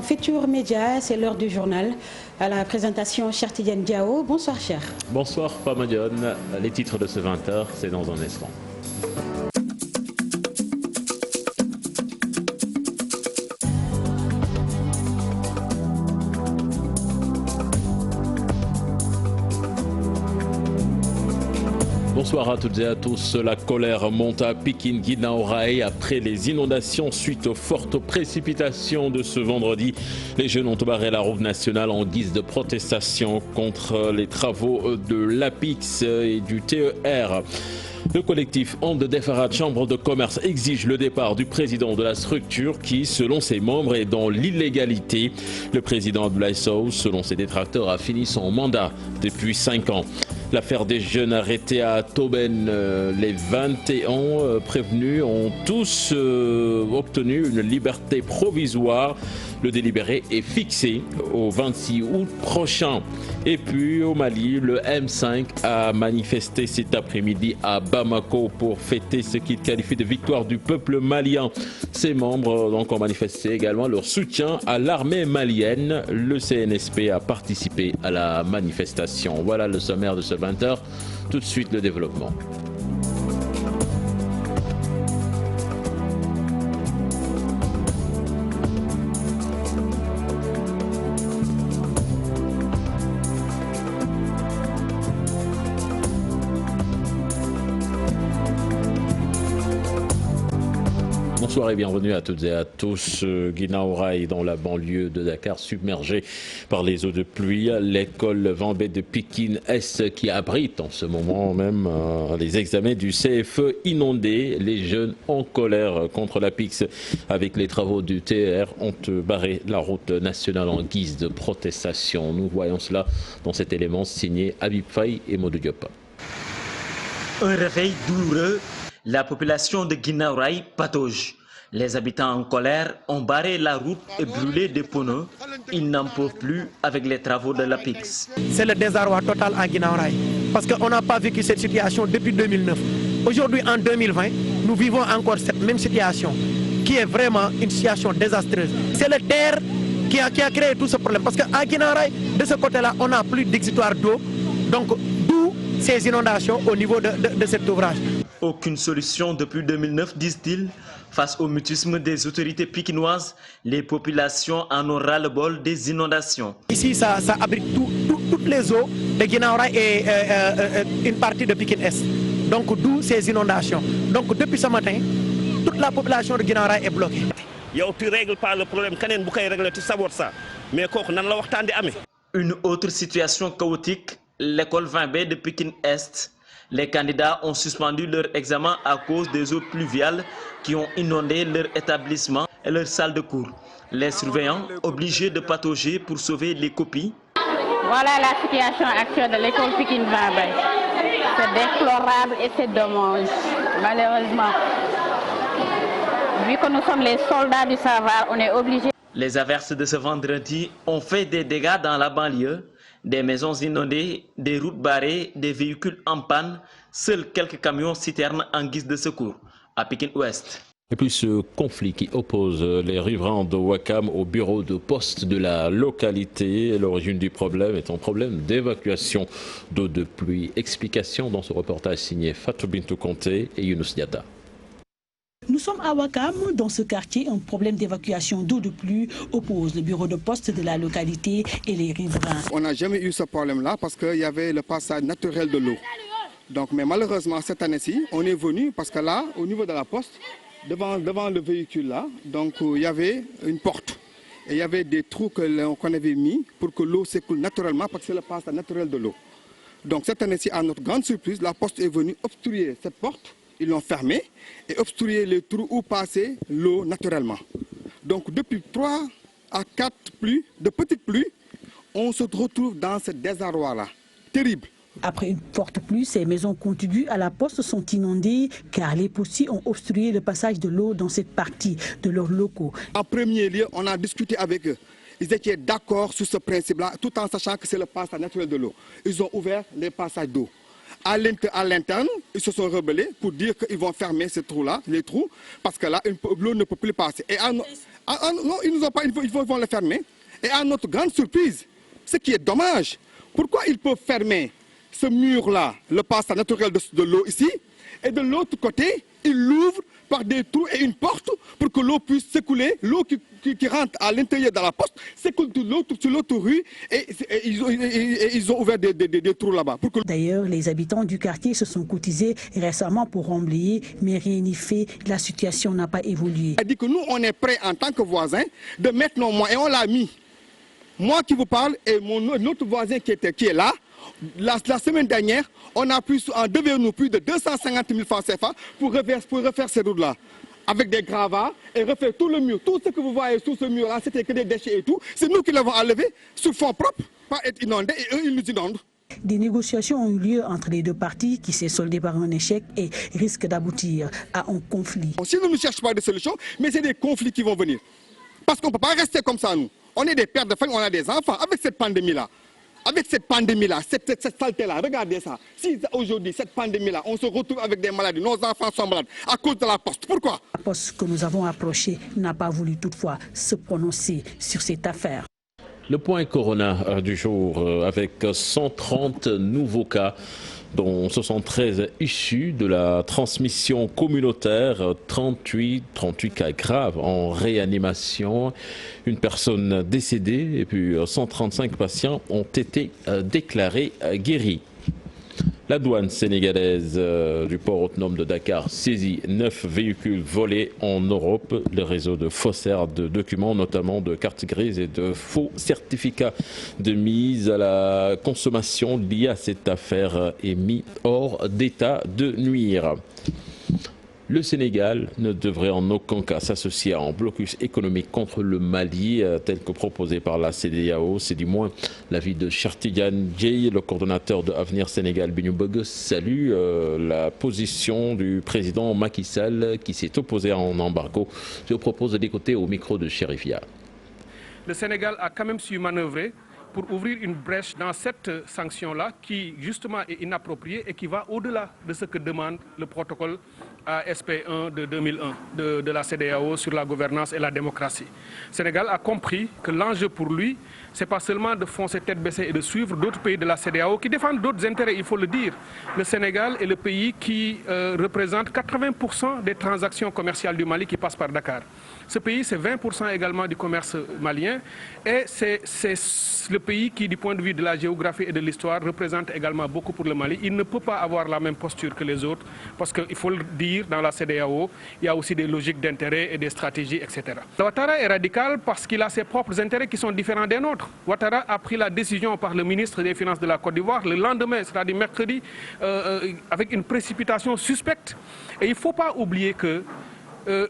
Futurs Médias, c'est l'heure du journal. À la présentation, Cheikh Tidiane Diao. Bonsoir, Cheikh. Bonsoir, Pamadione. Les titres de ce 20h, c'est dans un instant. Bonsoir à toutes et à tous. La colère monte à Pikine, Guinaw Rail après les inondations suite aux fortes précipitations de ce vendredi. Les jeunes ont barré la route nationale en guise de protestation contre les travaux de l'APIX et du TER. Le collectif Onde Defarat Chambre de commerce exige le départ du président de la structure qui, selon ses membres, est dans l'illégalité. Le président Abdoulaye Sow, selon ses détracteurs, a fini son mandat depuis 5 ans. L'affaire des jeunes arrêtés à Tauben, les 21 prévenus ont tous obtenu une liberté provisoire. Le délibéré est fixé au 26 août prochain. Et puis au Mali, le M5 a manifesté cet après-midi à Bamako pour fêter ce qu'il qualifie de victoire du peuple malien. Ses membres donc, ont manifesté également leur soutien à l'armée malienne. Le CNSP a participé à la manifestation. Voilà le sommaire de ce 20h. Tout de suite le développement. Bonsoir et bienvenue à toutes et à tous. Guinaw Rail dans la banlieue de Dakar submergée par les eaux de pluie. L'école Vambé de Pikine Est qui abrite en ce moment même les examens du CFE inondés. Les jeunes en colère contre l'APIX avec les travaux du TER ont barré la route nationale en guise de protestation. Nous voyons cela dans cet élément signé Habib Faye et Modou Diop. Un réveil douloureux. La population de Guinaw Rail patauge. Les habitants en colère ont barré la route et brûlé des pneus. Ils n'en peuvent plus avec les travaux de l'APIX. C'est le désarroi total à Guinaw Rail parce qu'on n'a pas vécu cette situation depuis 2009. Aujourd'hui, en 2020, nous vivons encore cette même situation qui est vraiment une situation désastreuse. C'est le TER qui a créé tout ce problème parce qu'à Guinaw Rail, de ce côté-là, on n'a plus d'exutoire d'eau. Donc, d'où ces inondations au niveau de cet ouvrage. Aucune solution depuis 2009, disent-ils. Face au mutisme des autorités pikinoises, les populations en ont ras-le-bol des inondations. Ici, ça abrite toutes les eaux de Guinaw Rail et une partie de Pikine Est. Donc, d'où ces inondations. Donc, depuis ce matin, toute la population de Guinaw Rail est bloquée. Tu ne règles pas le problème, tu sais ça. Mais Une autre situation chaotique, l'école 20B de Pikine Est. Les candidats ont suspendu leur examen à cause des eaux pluviales qui ont inondé leur établissement et leur salle de cours. Les surveillants obligés de patauger pour sauver les copies. Voilà la situation actuelle de l'école Pikine 20B. C'est déplorable et c'est dommage. Malheureusement, vu que nous sommes les soldats du savoir, on est obligés. Les averses de ce vendredi ont fait des dégâts dans la banlieue. Des maisons inondées, des routes barrées, des véhicules en panne, seuls quelques camions citernes en guise de secours à Pikine Ouest. Et puis ce conflit qui oppose les riverains de Ouakam au bureau de poste de la localité. L'origine du problème est un problème d'évacuation d'eau de pluie. Explication dans ce reportage signé Fatou Bintou Conté et Younous Diatta. Nous sommes à Ouakam. Dans ce quartier, un problème d'évacuation d'eau de pluie oppose le bureau de poste de la localité et les riverains. On n'a jamais eu ce problème-là parce qu'il y avait le passage naturel de l'eau. Donc, mais malheureusement, cette année-ci, on est venu parce que là, au niveau de la poste, devant le véhicule là, donc il y avait une porte. Et il y avait des trous qu'on avait mis pour que l'eau s'écoule naturellement parce que c'est le passage naturel de l'eau. Donc cette année-ci, à notre grande surprise, la poste est venue obstruer cette porte. Ils l'ont fermée et obstrué les trous où passait l'eau naturellement. Donc depuis 3 à 4 pluies, de petites pluies, on se retrouve dans ce désarroi-là. Terrible. Après une forte pluie, ces maisons contiguës à la poste sont inondées car les postiers ont obstrué le passage de l'eau dans cette partie de leurs locaux. En premier lieu, on a discuté avec eux. Ils étaient d'accord sur ce principe-là, tout en sachant que c'est le passage naturel de l'eau. Ils ont ouvert les passages d'eau. À l'interne, ils se sont rebellés pour dire qu'ils vont fermer ces trous-là, les trous, parce que là, l'eau ne peut plus passer. Et Non, ils nous ont pas, ils vont le fermer. Et à notre grande surprise, ce qui est dommage, pourquoi ils peuvent fermer ce mur-là, le passage naturel de l'eau ici, et de l'autre côté, ils l'ouvrent par des trous et une porte pour que l'eau puisse s'écouler, l'eau qui rentre à l'intérieur de la poste, s'écoule sur l'autre rue et ils ont ouvert des trous là-bas. D'ailleurs, les habitants du quartier se sont cotisés récemment pour emblayer, mais rien n'y fait, la situation n'a pas évolué. On a dit que nous, on est prêts en tant que voisins de mettre nos moyens, et on l'a mis. Moi qui vous parle et notre voisin qui est là, la semaine dernière, on a pu en devant nous plus de 250 000 francs CFA pour refaire ces routes-là. Avec des gravats et refaire tout le mur. Tout ce que vous voyez sous ce mur-là, c'était que des déchets et tout. C'est nous qui l'avons enlevé sur fonds propres, pas être inondés, et eux, ils nous inondent. Des négociations ont eu lieu entre les deux parties qui s'est soldé par un échec et risque d'aboutir à un conflit. Si nous ne cherchons pas de solution, mais c'est des conflits qui vont venir. Parce qu'on ne peut pas rester comme ça, nous. On est des pères de famille, on a des enfants. Avec cette pandémie-là, cette saleté-là, regardez ça. Si aujourd'hui, cette pandémie-là, on se retrouve avec des maladies, nos enfants sont malades à cause de la poste. Pourquoi? La poste que nous avons approchée n'a pas voulu toutefois se prononcer sur cette affaire. Le point Corona du jour avec 130 nouveaux cas, dont 73 issus de la transmission communautaire, 38 cas graves en réanimation, une personne décédée et puis 135 patients ont été déclarés guéris. La douane sénégalaise du port autonome de Dakar saisit 9 véhicules volés en Europe. Le réseau de faussaires de documents, notamment de cartes grises et de faux certificats de mise à la consommation liés à cette affaire est mis hors d'état de nuire. Le Sénégal ne devrait en aucun cas s'associer à un blocus économique contre le Mali, tel que proposé par la CEDEAO. C'est du moins l'avis de Cheikh Tidiane Dièye, le coordonnateur de Avenir Sénégal. Bignoubogue salue la position du président Macky Sall qui s'est opposé à un embargo. Je vous propose d'écouter au micro de Chérifia. Le Sénégal a quand même su manœuvrer pour ouvrir une brèche dans cette sanction-là qui justement est inappropriée et qui va au-delà de ce que demande le protocole ASP1 de 2001 de la CEDEAO sur la gouvernance et la démocratie. Le Sénégal a compris que l'enjeu pour lui, ce n'est pas seulement de foncer tête baissée et de suivre d'autres pays de la CEDEAO qui défendent d'autres intérêts, il faut le dire. Le Sénégal est le pays qui représente 80% des transactions commerciales du Mali qui passent par Dakar. Ce pays, c'est 20% également du commerce malien et c'est le pays qui, du point de vue de la géographie et de l'histoire, représente également beaucoup pour le Mali. Il ne peut pas avoir la même posture que les autres parce qu'il faut le dire, dans la CEDEAO, il y a aussi des logiques d'intérêt et des stratégies, etc. Ouattara est radical parce qu'il a ses propres intérêts qui sont différents des nôtres. Ouattara a pris la décision par le ministre des Finances de la Côte d'Ivoire le lendemain, c'est-à-dire mercredi, avec une précipitation suspecte. Et il ne faut pas oublier que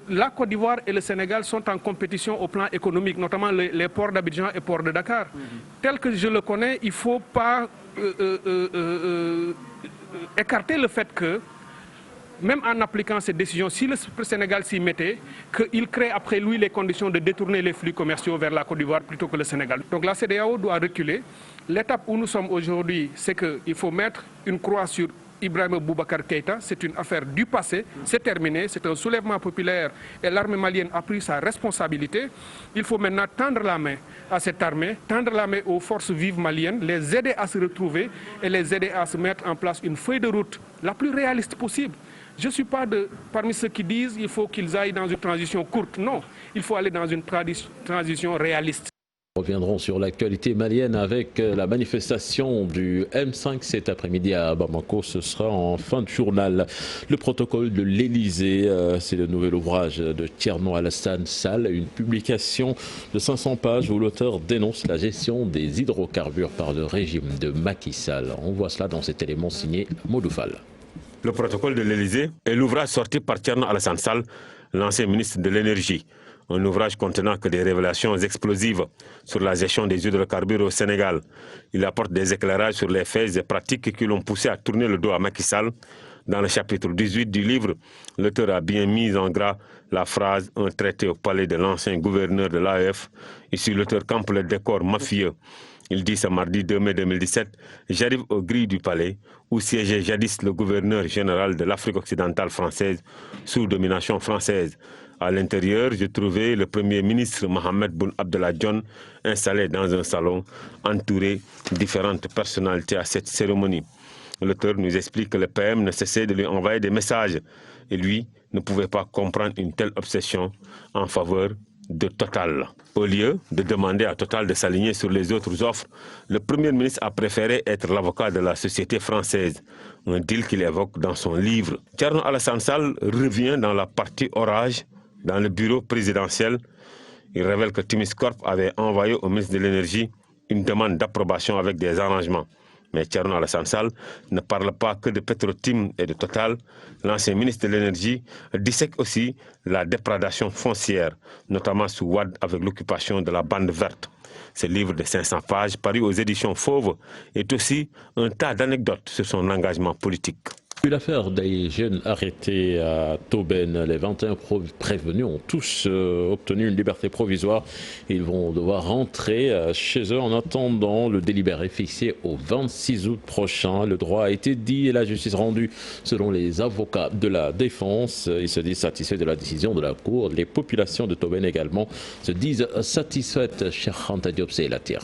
la Côte d'Ivoire et le Sénégal sont en compétition au plan économique, notamment les ports d'Abidjan et ports de Dakar. Tel que je le connais, il ne faut pas écarter le fait que, même en appliquant cette décision, si le Sénégal s'y mettait, qu'il crée après lui les conditions de détourner les flux commerciaux vers la Côte d'Ivoire plutôt que le Sénégal. Donc la CEDEAO doit reculer. L'étape où nous sommes aujourd'hui, c'est qu'il faut mettre une croix sur Ibrahima Boubacar Keïta, c'est une affaire du passé, c'est terminé, c'est un soulèvement populaire et l'armée malienne a pris sa responsabilité. Il faut maintenant tendre la main à cette armée, tendre la main aux forces vives maliennes, les aider à se retrouver et les aider à se mettre en place une feuille de route la plus réaliste possible. Je ne suis pas parmi ceux qui disent qu'il faut qu'ils aillent dans une transition courte. Non, il faut aller dans une transition réaliste. Nous reviendrons sur l'actualité malienne avec la manifestation du M5 cet après-midi à Bamako. Ce sera en fin de journal. Le protocole de l'Elysée, c'est le nouvel ouvrage de Thierno Alassane Sall, une publication de 500 pages où l'auteur dénonce la gestion des hydrocarbures par le régime de Macky Sall. On voit cela dans cet élément signé Modoufal. Le protocole de l'Elysée est l'ouvrage sorti par Thierno Alassane Sall, l'ancien ministre de l'Énergie. Un ouvrage contenant que des révélations explosives sur la gestion des hydrocarbures au Sénégal. Il apporte des éclairages sur les faits et pratiques qui l'ont poussé à tourner le dos à Macky Sall. Dans le chapitre 18 du livre, l'auteur a bien mis en gras la phrase « Un traité au palais de l'ancien gouverneur de l'AEF ». Ici, l'auteur campe le décor mafieux. Il dit ce mardi 2 mai 2017 « J'arrive aux grilles du palais où siégeait jadis le gouverneur général de l'Afrique occidentale française sous domination française. À l'intérieur, j'ai trouvé le Premier ministre Mohamed Boun Abdallah Dionne installé dans un salon entouré de différentes personnalités à cette cérémonie. L'auteur nous explique que le PM ne cessait de lui envoyer des messages et lui ne pouvait pas comprendre une telle obsession en faveur de Total. Au lieu de demander à Total de s'aligner sur les autres offres, le Premier ministre a préféré être l'avocat de la société française, un deal qu'il évoque dans son livre. Thierno Alassane Sall revient dans la partie orage dans le bureau présidentiel. Il révèle que Timis Corp avait envoyé au ministre de l'Énergie une demande d'approbation avec des arrangements. Mais Thierno Alassane Sall ne parle pas que de Petro-Tim et de Total. L'ancien ministre de l'Énergie dissèque aussi la déprédation foncière, notamment sous Wade avec l'occupation de la bande verte. Ce livre de 500 pages, paru aux éditions Fauve, est aussi un tas d'anecdotes sur son engagement politique. L'affaire des jeunes arrêtés à Tobène, les 21 prévenus ont tous obtenu une liberté provisoire. Ils vont devoir rentrer chez eux en attendant le délibéré fixé au 26 août prochain. Le droit a été dit et la justice rendue selon les avocats de la défense. Ils se disent satisfaits de la décision de la Cour. Les populations de Tobène également se disent satisfaites. Cheikh Anta Diop, c'est la tire.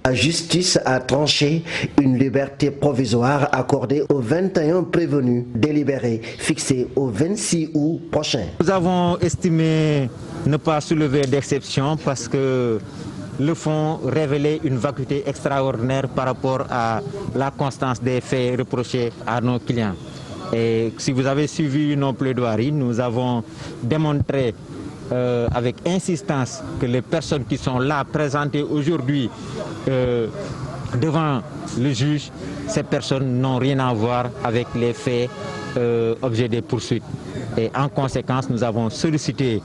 La justice a tranché une liberté provisoire accordée aux 21 prévenus délibérés fixée au 26 août prochain. Nous avons estimé ne pas soulever d'exception parce que le fond révélait une vacuité extraordinaire par rapport à la constance des faits reprochés à nos clients. Et si vous avez suivi nos plaidoiries, nous avons démontré avec insistance que les personnes qui sont là présentées aujourd'hui devant le juge, ces personnes n'ont rien à voir avec les faits objet des poursuites. Et en conséquence, nous avons sollicité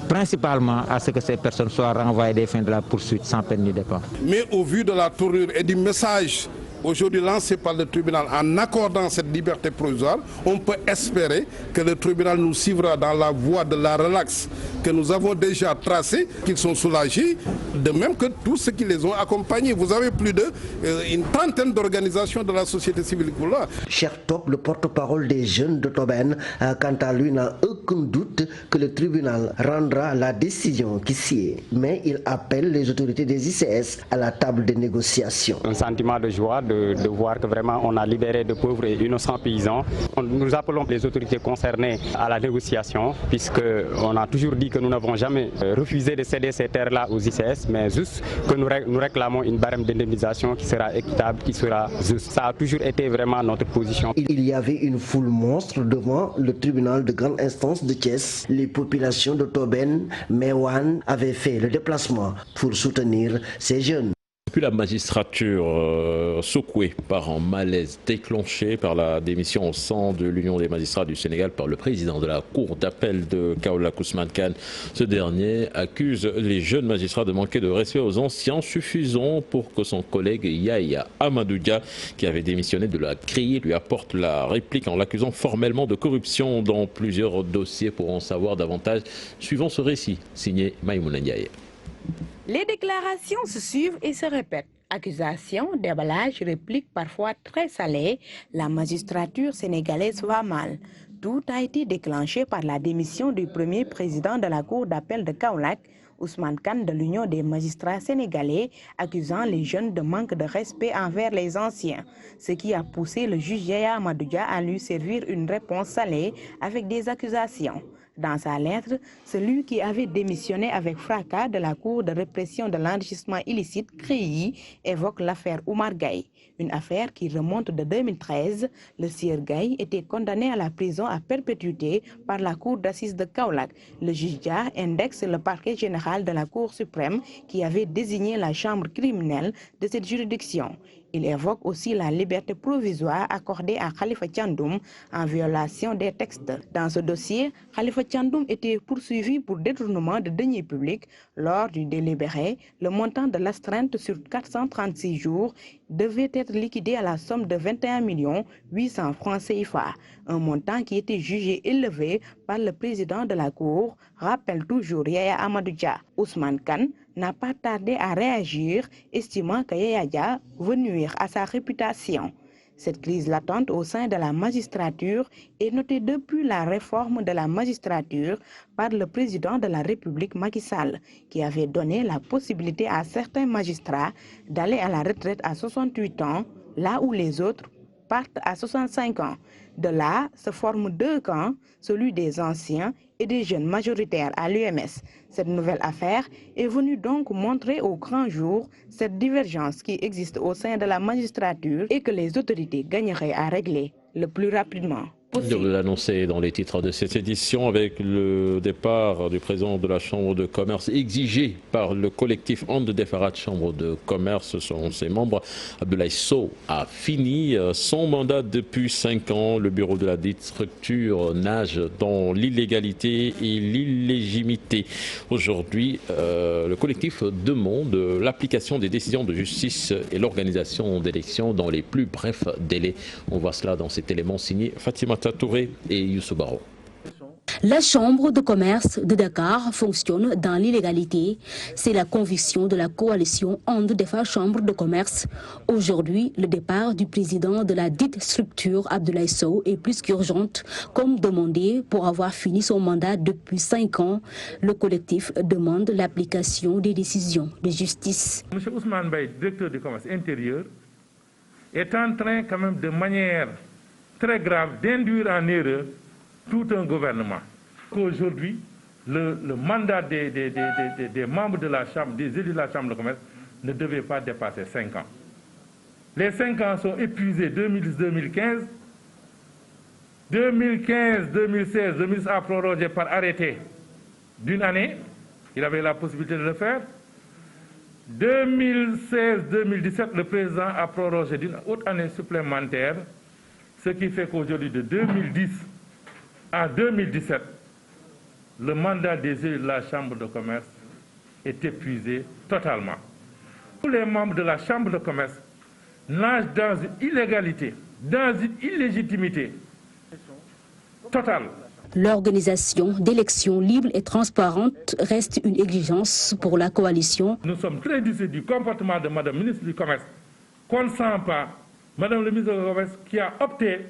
principalement à ce que ces personnes soient renvoyées des fins de la poursuite sans peine ni départ. Mais au vu de la tournure et du message aujourd'hui lancé par le tribunal en accordant cette liberté provisoire, on peut espérer que le tribunal nous suivra dans la voie de la relaxe que nous avons déjà tracée, qu'ils sont soulagés, de même que tous ceux qui les ont accompagnés. Vous avez plus d'une trentaine d'organisations de la société civile pour là. Cheikh Top, le porte-parole des jeunes de Tobène, quant à lui, n'a aucun doute que le tribunal rendra la décision qui sied. Mais il appelle les autorités des ICS à la table de négociation. Un sentiment de joie de voir que vraiment on a libéré de pauvres et innocents paysans. Nous appelons les autorités concernées à la négociation, puisqu'on a toujours dit que nous n'avons jamais refusé de céder ces terres-là aux ICS, mais juste que nous réclamons une barème d'indemnisation qui sera équitable, qui sera juste. Ça a toujours été vraiment notre position. Il y avait une foule monstre devant le tribunal de grande instance de Thiès. Les populations de Tobène, Mewan avaient fait le déplacement pour soutenir ces jeunes. Puis la magistrature secouée par un malaise déclenché par la démission au sein de l'Union des magistrats du Sénégal par le président de la Cour d'appel de Kaolack, Ousmane Kane. Ce dernier accuse les jeunes magistrats de manquer de respect aux anciens, suffisant pour que son collègue Yaya Amadou Dia, qui avait démissionné de la CRI, lui apporte la réplique en l'accusant formellement de corruption dans plusieurs dossiers. Pour en savoir davantage, suivons ce récit signé Maïmouna Ndiaye. Les déclarations se suivent et se répètent. Accusations, déballage, répliques parfois très salées. La magistrature sénégalaise va mal. Tout a été déclenché par la démission du premier président de la Cour d'appel de Kaolack, Ousmane Kane de l'Union des magistrats sénégalais, accusant les jeunes de manque de respect envers les anciens, ce qui a poussé le juge Yaya Amadou Dia à lui servir une réponse salée avec des accusations. Dans sa lettre, celui qui avait démissionné avec fracas de la Cour de répression de l'enrichissement illicite CREI évoque l'affaire Oumar Gaye, une affaire qui remonte de 2013. Le sieur Gaye était condamné à la prison à perpétuité par la Cour d'assises de Kaolack. Le juge Dia indexe le parquet général de la Cour suprême qui avait désigné la chambre criminelle de cette juridiction. Il évoque aussi la liberté provisoire accordée à Khalifa Thiandoum en violation des textes. Dans ce dossier, Khalifa Thiandoum était poursuivi pour détournement de deniers publics. Lors du délibéré, le montant de l'astreinte sur 436 jours devait être liquidé à la somme de 21 800 francs CFA, un montant qui était jugé élevé par le président de la Cour, rappelle toujours Yaya Amadou Dia. Ousmane Kane n'a pas tardé à réagir, estimant que Yaya Dia veut nuire à sa réputation. Cette crise latente au sein de la magistrature est notée depuis la réforme de la magistrature par le président de la République Macky Sall, qui avait donné la possibilité à certains magistrats d'aller à la retraite à 68 ans, là où les autres partent à 65 ans. De là se forment deux camps, celui des anciens et des jeunes majoritaires à l'UMS. Cette nouvelle affaire est venue donc montrer au grand jour cette divergence qui existe au sein de la magistrature et que les autorités gagneraient à régler le plus rapidement. Je vous l'annoncer dans les titres de cette édition avec le départ du président de la Chambre de commerce exigé par le collectif And Defarat Chambre de commerce. Selon ses membres, Abdoulaye Sow a fini son mandat depuis 5 ans. Le bureau de la dite structure nage dans l'illégalité et l'illégitimité. Aujourd'hui, le collectif demande l'application des décisions de justice et l'organisation d'élections dans les plus brefs délais. On voit cela dans cet élément signé Fatima Touré et Youssou Baro. La Chambre de commerce de Dakar fonctionne dans l'illégalité. C'est la conviction de la coalition And Defarat Chambre de commerce. Aujourd'hui, le départ du président de la dite structure, Abdoulaye Sow, est plus qu'urgente. Comme demandé pour avoir fini son mandat depuis 5 ans, le collectif demande l'application des décisions de justice. M. Ousmane Baye, directeur du commerce intérieur, est en train quand même de manière très grave d'induire en erreur tout un gouvernement. Aujourd'hui, le mandat des membres de la Chambre, des élus de la Chambre de commerce, ne devait pas dépasser 5 ans. Les 5 ans sont épuisés 2010-2015. 2015-2016, le ministre a prorogé par arrêté d'une année. Il avait la possibilité de le faire. 2016-2017, le président a prorogé d'une autre année supplémentaire, ce qui fait qu'aujourd'hui, de 2010 à 2017, le mandat des élus de la Chambre de commerce est épuisé totalement. Tous les membres de la Chambre de commerce nagent dans une illégalité, dans une illégitimité totale. L'organisation d'élections libres et transparentes reste une exigence pour la coalition. Nous sommes très déçus du comportement de Madame la ministre du Commerce, qu'on ne sent pas. Madame le ministre du Commerce qui a opté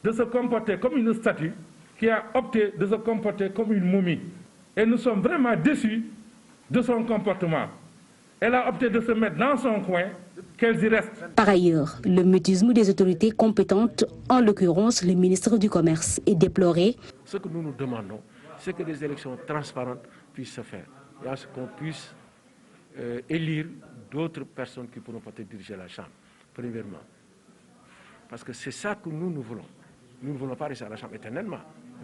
de se comporter comme une statue, qui a opté de se comporter comme une momie. Et nous sommes vraiment déçus de son comportement. Elle a opté de se mettre dans son coin, qu'elle y reste. Par ailleurs, le mutisme des autorités compétentes, en l'occurrence le ministre du Commerce, est déploré. Ce que nous nous demandons, c'est que des élections transparentes puissent se faire. Et à ce qu'on puisse élire d'autres personnes qui pourront peut-être diriger la Chambre, premièrement. Parce que c'est ça que nous voulons. Nous ne voulons pas rester à la Chambre éternellement.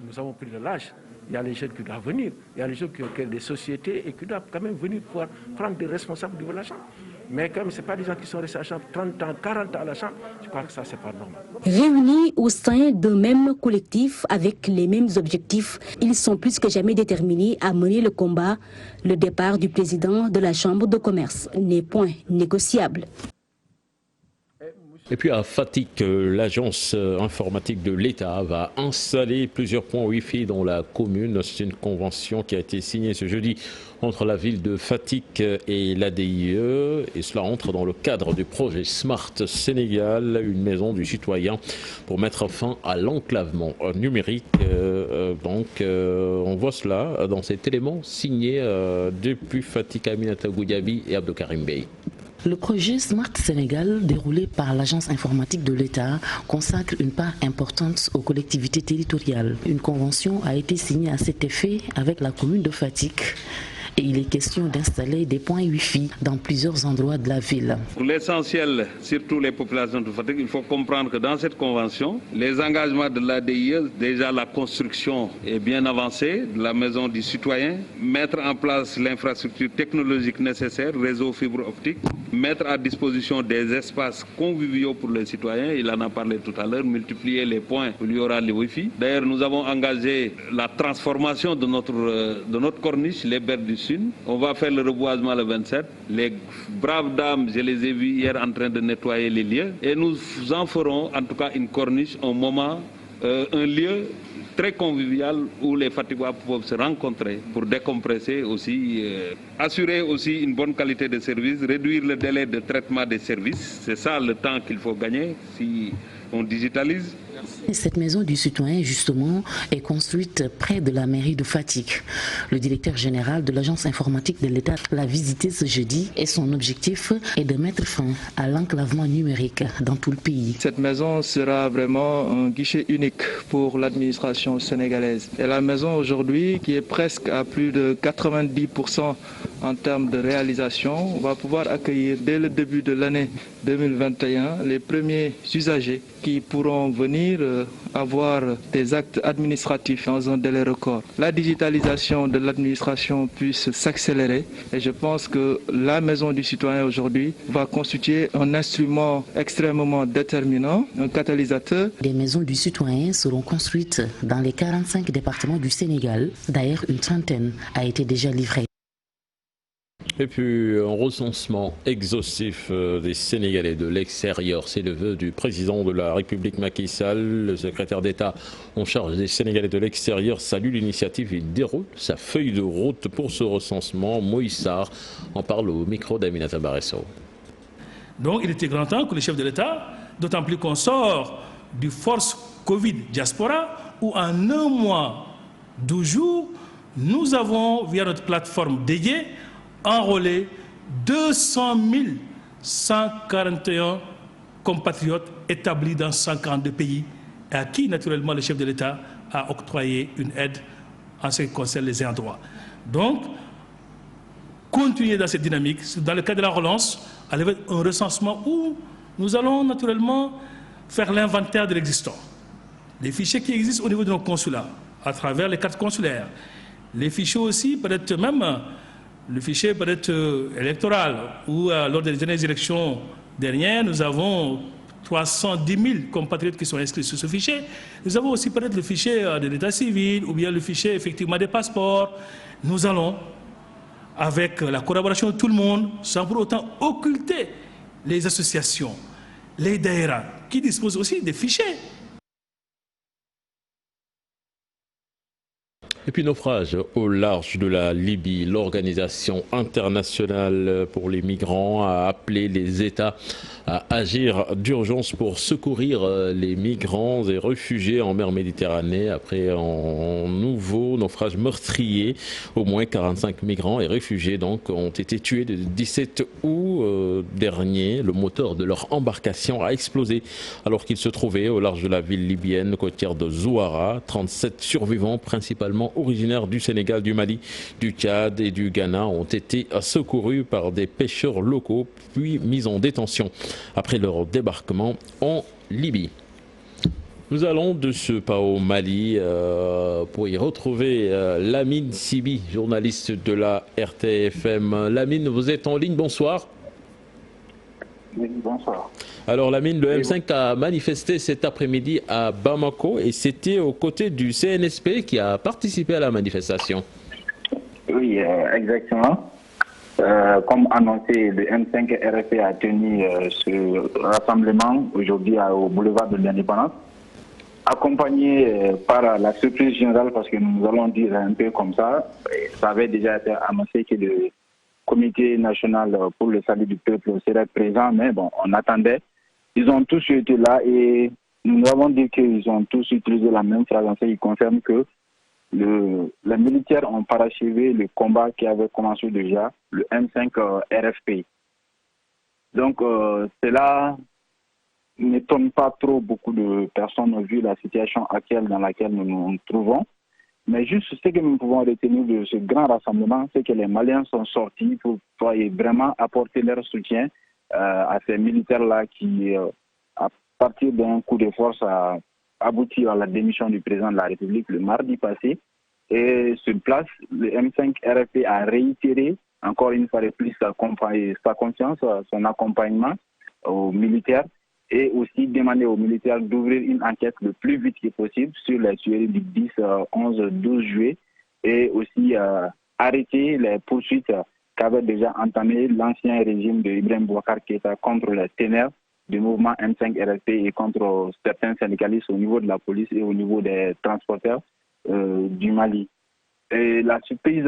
Nous avons pris de l'âge. Il y a les jeunes qui doivent venir. Il y a les jeunes qui ont des sociétés et qui doivent quand même venir pouvoir prendre des responsables de la Chambre. Mais comme ce n'est pas des gens qui sont restés à la Chambre 30 ans, 40 ans à la Chambre, je crois que ça, ce n'est pas normal. Réunis au sein d'un même collectif avec les mêmes objectifs, ils sont plus que jamais déterminés à mener le combat. Le départ du président de la Chambre de commerce n'est point négociable. Et puis à Fatick, l'agence informatique de l'État va installer plusieurs points Wi-Fi dans la commune. C'est une convention qui a été signée ce jeudi entre la ville de Fatick et l'ADIE. Et cela entre dans le cadre du projet Smart Sénégal, une maison du citoyen pour mettre fin à l'enclavement numérique. On voit cela dans cet élément signé depuis Fatick, Aminata Goudiaby et Abdou Karim Bey. Le projet Smart Sénégal, déroulé par l'agence informatique de l'État, consacre une part importante aux collectivités territoriales. Une convention a été signée à cet effet avec la commune de Fatick. Et il est question d'installer des points Wi-Fi dans plusieurs endroits de la ville. Pour l'essentiel, surtout les populations de Fatick, il faut comprendre que dans cette convention, les engagements de l'ADIE, déjà la construction est bien avancée de la maison du citoyen, mettre en place l'infrastructure technologique nécessaire, réseau fibre optique, mettre à disposition des espaces conviviaux pour les citoyens, il en a parlé tout à l'heure, multiplier les points où il y aura les Wi-Fi. D'ailleurs, nous avons engagé la transformation de notre corniche, les berges du Sud. On va faire le reboisement le 27. Les braves dames, je les ai vues hier en train de nettoyer les lieux. Et nous en ferons en tout cas une corniche, un moment, un lieu très convivial où les Fatiguois peuvent se rencontrer pour décompresser aussi, assurer aussi une bonne qualité de service, réduire le délai de traitement des services. C'est ça le temps qu'il faut gagner si on digitalise. Cette maison du citoyen, justement, est construite près de la mairie de Fatick. Le directeur général de l'agence informatique de l'État l'a visité ce jeudi et son objectif est de mettre fin à l'enclavement numérique dans tout le pays. Cette maison sera vraiment un guichet unique pour l'administration sénégalaise. Et la maison aujourd'hui, qui est presque à plus de 90% en termes de réalisation, va pouvoir accueillir dès le début de l'année 2021 les premiers usagers qui pourront venir avoir des actes administratifs dans un délai record. La digitalisation de l'administration puisse s'accélérer et je pense que la maison du citoyen aujourd'hui va constituer un instrument extrêmement déterminant, un catalyseur. Des maisons du citoyen seront construites dans les 45 départements du Sénégal. D'ailleurs, une trentaine a été déjà livrée. Et puis un recensement exhaustif des Sénégalais de l'extérieur, c'est le vœu du président de la République Macky Sall. Le secrétaire d'État en charge des Sénégalais de l'extérieur salue l'initiative et déroule sa feuille de route pour ce recensement. Moïse Sarr en parle au micro d'Aminata Baresso. Donc il était grand temps que le chef de l'État, d'autant plus qu'on sort du force Covid Diaspora, où en un mois, 12 jours, nous avons, via notre plateforme dédiée, enrôlé 200 141 compatriotes établis dans 142 pays et à qui, naturellement, le chef de l'État a octroyé une aide en ce qui concerne les ayants droit. Donc, continuer dans cette dynamique, dans le cadre de la relance, avec un recensement où nous allons naturellement faire l'inventaire de l'existant. Les fichiers qui existent au niveau de nos consulats, à travers les cartes consulaires. Les fichiers aussi, peut-être même le fichier peut-être électoral, où lors des dernières élections dernières, nous avons 310 000 compatriotes qui sont inscrits sur ce fichier. Nous avons aussi peut-être le fichier de l'état civil, ou bien le fichier effectivement des passeports. Nous allons, avec la collaboration de tout le monde, sans pour autant occulter les associations, les daïras, qui disposent aussi des fichiers. Et puis naufrage au large de la Libye, l'Organisation internationale pour les migrants a appelé les États à agir d'urgence pour secourir les migrants et réfugiés en mer Méditerranée après un nouveau naufrage meurtrier. Au moins 45 migrants et réfugiés donc ont été tués le 17 août dernier. Le moteur de leur embarcation a explosé alors qu'ils se trouvaient au large de la ville libyenne côtière de Zouara. 37 survivants, principalement originaires du Sénégal, du Mali, du Tchad et du Ghana, ont été secourus par des pêcheurs locaux puis mis en détention après leur débarquement en Libye. Nous allons de ce pas au Mali pour y retrouver Lamine Sibi, journaliste de la RTFM. Lamine, vous êtes en ligne, bonsoir. Oui, bonsoir. Alors Lamine, le M5 a manifesté cet après-midi à Bamako et c'était aux côtés du CNSP qui a participé à la manifestation. Oui, exactement. Comme annoncé, le M5 RFP a tenu ce rassemblement aujourd'hui au boulevard de l'Indépendance, accompagné par la surprise générale, parce que nous allons dire un peu comme ça, ça avait déjà été annoncé que le Comité national pour le salut du peuple serait présent, mais bon, on attendait. Ils ont tous été là et nous avons dit qu'ils ont tous utilisé la même phrase, en ce qui concerne que les militaires ont parachevé le combat qui avait commencé déjà, le M5 RFP. Donc cela n'étonne pas trop beaucoup de personnes vu la situation actuelle dans laquelle nous nous trouvons. Mais juste ce que nous pouvons retenir de ce grand rassemblement, c'est que les Maliens sont sortis pour vraiment apporter leur soutien à ces militaires-là qui, à partir d'un coup de force, a abouti à la démission du président de la République le mardi passé. Et sur place, le M5 RFP a réitéré encore une fois de plus sa confiance, son accompagnement aux militaires et aussi demandé aux militaires d'ouvrir une enquête le plus vite que possible sur les tueries du 10, 11, 12 juillet et aussi arrêter les poursuites qu'avait déjà entamé l'ancien régime de Ibrahim Boubacar Keïta contre les ténèbres du mouvement M5 RFP et contre certains syndicalistes au niveau de la police et au niveau des transporteurs du Mali. Et la surprise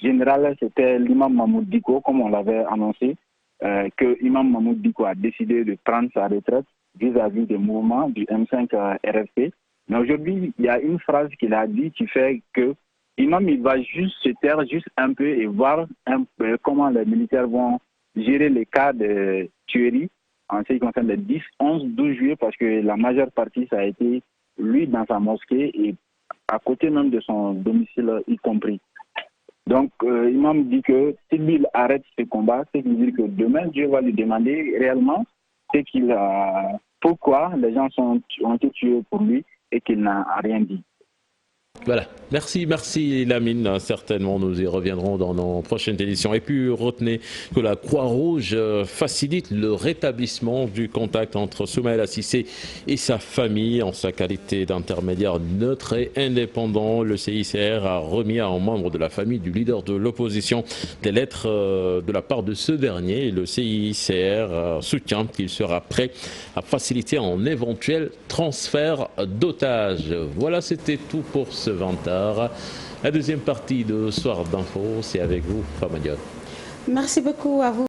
générale, c'était l'imam Mahmoud Dicko, comme on l'avait annoncé, que l'imam Mahmoud Dicko a décidé de prendre sa retraite vis-à-vis des mouvements du M5 RFP. Mais aujourd'hui, il y a une phrase qu'il a dit qui fait que l'imam il va juste se taire juste un peu et voir un peu comment les militaires vont gérer les cas de tuerie en ce qui concerne le 10, 11, 12 juillet, parce que la majeure partie, ça a été lui dans sa mosquée et à côté même de son domicile y compris. Donc, l'imam dit que si lui il arrête ce combat, c'est qu'il dit que demain, Dieu va lui demander réellement pourquoi les gens ont été tués pour lui et qu'il n'a rien dit. Voilà, merci Lamine, certainement nous y reviendrons dans nos prochaines éditions. Et puis retenez que la Croix-Rouge facilite le rétablissement du contact entre Soumaïla Cissé et sa famille en sa qualité d'intermédiaire neutre et indépendant. Le CICR a remis à un membre de la famille du leader de l'opposition des lettres de la part de ce dernier. Le CICR soutient qu'il sera prêt à faciliter un éventuel transfert d'otages. Voilà, c'était tout pour ce 20h. La deuxième partie de Soir d'Info, c'est avec vous, Fama Diop. Merci beaucoup à vous.